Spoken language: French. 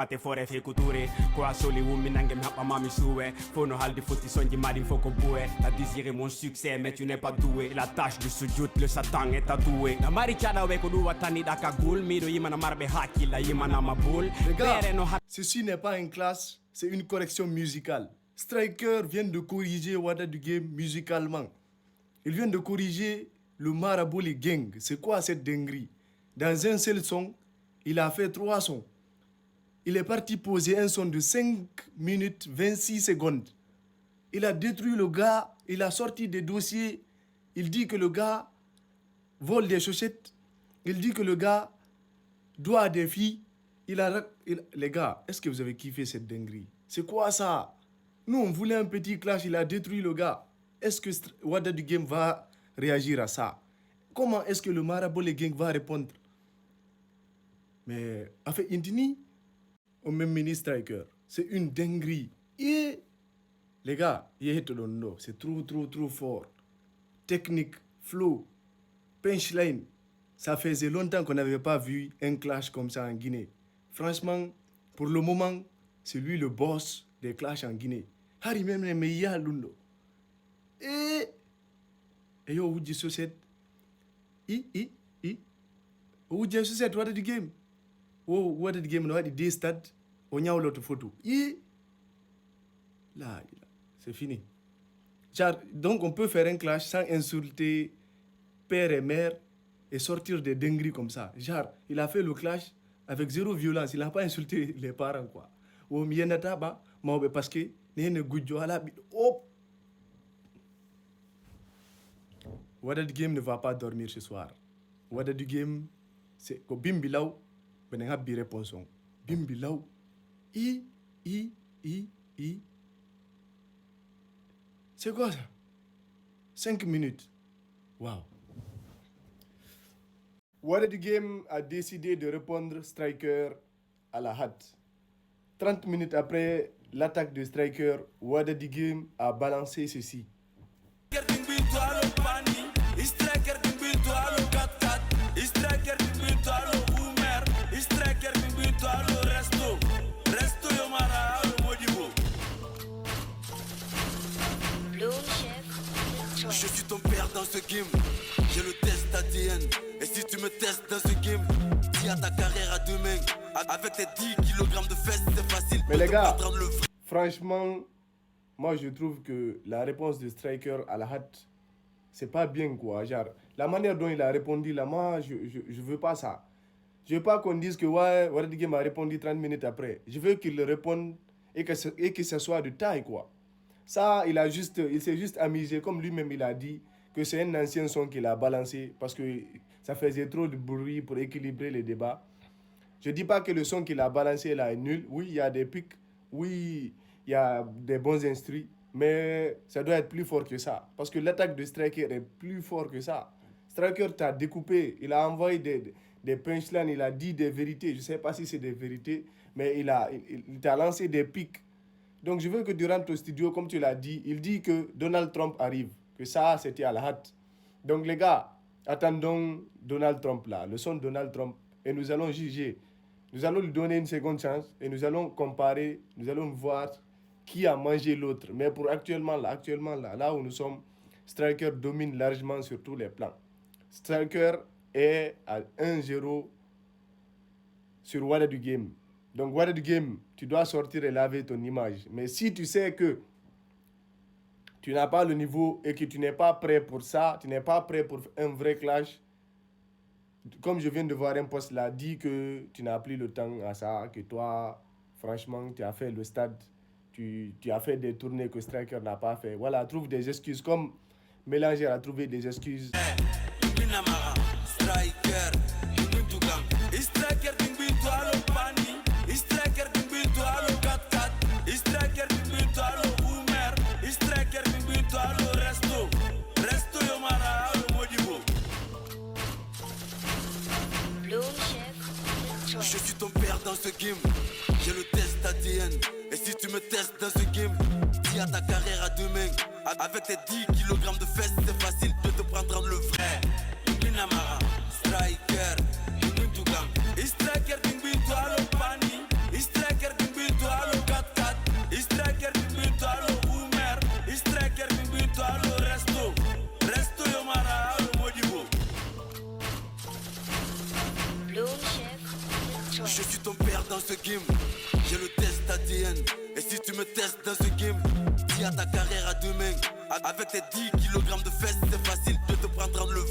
Ate fore fe couture ko asoli wumi nangem hapa mami soué fono haldi foti sonji mari foko boué t'as désiré mon succès mais tu n'es pas doué la tâche du sujud le satan est tatoué na mari chada we ko du watani daka gul mi do yimana marbe haki la yimana mabul ceci n'est pas une classe, c'est une correction musicale. Striker vient de corriger Wada du Game musicalement. Il vient de corriger le Maraboli Gang. C'est quoi cette dinguerie? Dans un seul son, il a fait 3 sons. Il est parti poser un son de 5 minutes 26 secondes. Il a détruit le gars, il a sorti des dossiers. Il dit que le gars vole des chaussettes. Il dit que le gars doit à des filles. Les gars, est-ce que vous avez kiffé cette dinguerie? C'est quoi ça? Nous, on voulait un petit clash, il a détruit le gars. Est-ce que Wada du Game va réagir à ça? Comment est-ce que le Marabout les Gang va répondre? Mais, en fait, Intini, au même ministre Striker, c'est une dinguerie. Et, les gars, c'est trop fort. Technique, flow, punchline. Ça faisait longtemps qu'on n'avait pas vu un clash comme ça en Guinée. Franchement, pour le moment, c'est lui le boss des clashs en Guinée. Harry même les meilleurs lundo. Et yo, où dit société? Où dit société? What the game? Oh, what the game? What the stade? On y a l'autre photo. Là, c'est fini. Donc, on peut faire un clash sans insulter père et mère et sortir des dingueries comme ça. Genre, il a fait le clash avec 0 violence. Il n'a pas insulté les parents, quoi. Ou mienata ba, parce que ne gudjo ala hop. Wada du Game ne va pas dormir ce soir. Wada du Game, c'est que bimbilaw, ben nga bi réponse. Bimbilaw, C'est quoi ça? 5 minutes. Wow. Wada du Game a décidé de répondre Striker à la hâte. 30 minutes après l'attaque de Striker, Wada du Game a balancé ceci. Je suis ton père dans ce game, j'ai le test ADN. Et si tu me testes dans ce game, dis à ta carrière à demain. Avec tes 10 kg de fesses, c'est facile. Mais les gars, franchement, moi je trouve que la réponse de Striker à la hâte, c'est pas bien quoi. Genre, la manière dont il a répondu là, moi je veux pas ça. Je veux pas qu'on dise que ouais, Wada du Game a répondu 30 minutes après. Je veux qu'il réponde et que ça soit de taille quoi. Ça, il s'est juste amusé, comme lui-même il a dit, que c'est un ancien son qu'il a balancé parce que ça faisait trop de bruit pour équilibrer les débats. Je ne dis pas que le son qu'il a balancé là est nul. Oui, il y a des pics. Oui, il y a des bons instruments. Mais ça doit être plus fort que ça. Parce que l'attaque de Striker est plus fort que ça. Striker t'a découpé. Il a envoyé des punchlines. Il a dit des vérités. Je ne sais pas si c'est des vérités. Mais il t'a lancé des pics. Donc je veux que durant ton studio, comme tu l'as dit, il dit que Donald Trump arrive. Que ça, c'était à la hâte. Donc les gars, attendons Donald Trump là. Le son de Donald Trump. Et nous allons juger. Nous allons lui donner une seconde chance. Et nous allons comparer. Nous allons voir qui a mangé l'autre. Mais pour actuellement là où nous sommes, Striker domine largement sur tous les plans. Striker est à 1-0 sur Wada du Game. Donc Wada du Game, tu dois sortir et laver ton image. Mais si tu sais que tu n'as pas le niveau et que tu n'es pas prêt pour ça, tu n'es pas prêt pour un vrai clash, comme je viens de voir un post là, dit que tu n'as plus le temps à ça, que toi, franchement, tu as fait le stade, tu as fait des tournées que Striker n'a pas fait. Voilà, trouve des excuses, comme Mélanger a trouvé des excuses. Je suis ton père dans ce game, j'ai le test ADN. Et si tu me testes dans ce game, dis à ta carrière à demain. Avec tes 10 kg de fesses, c'est facile de te prendre le vrai. Binamara, Striker, Striker, Je suis ton père dans ce game. J'ai le test ADN. Et si tu me testes dans ce game, dis à ta carrière à demain. Avec tes 10 kilogrammes de fesses, c'est facile de te prendre le vrai.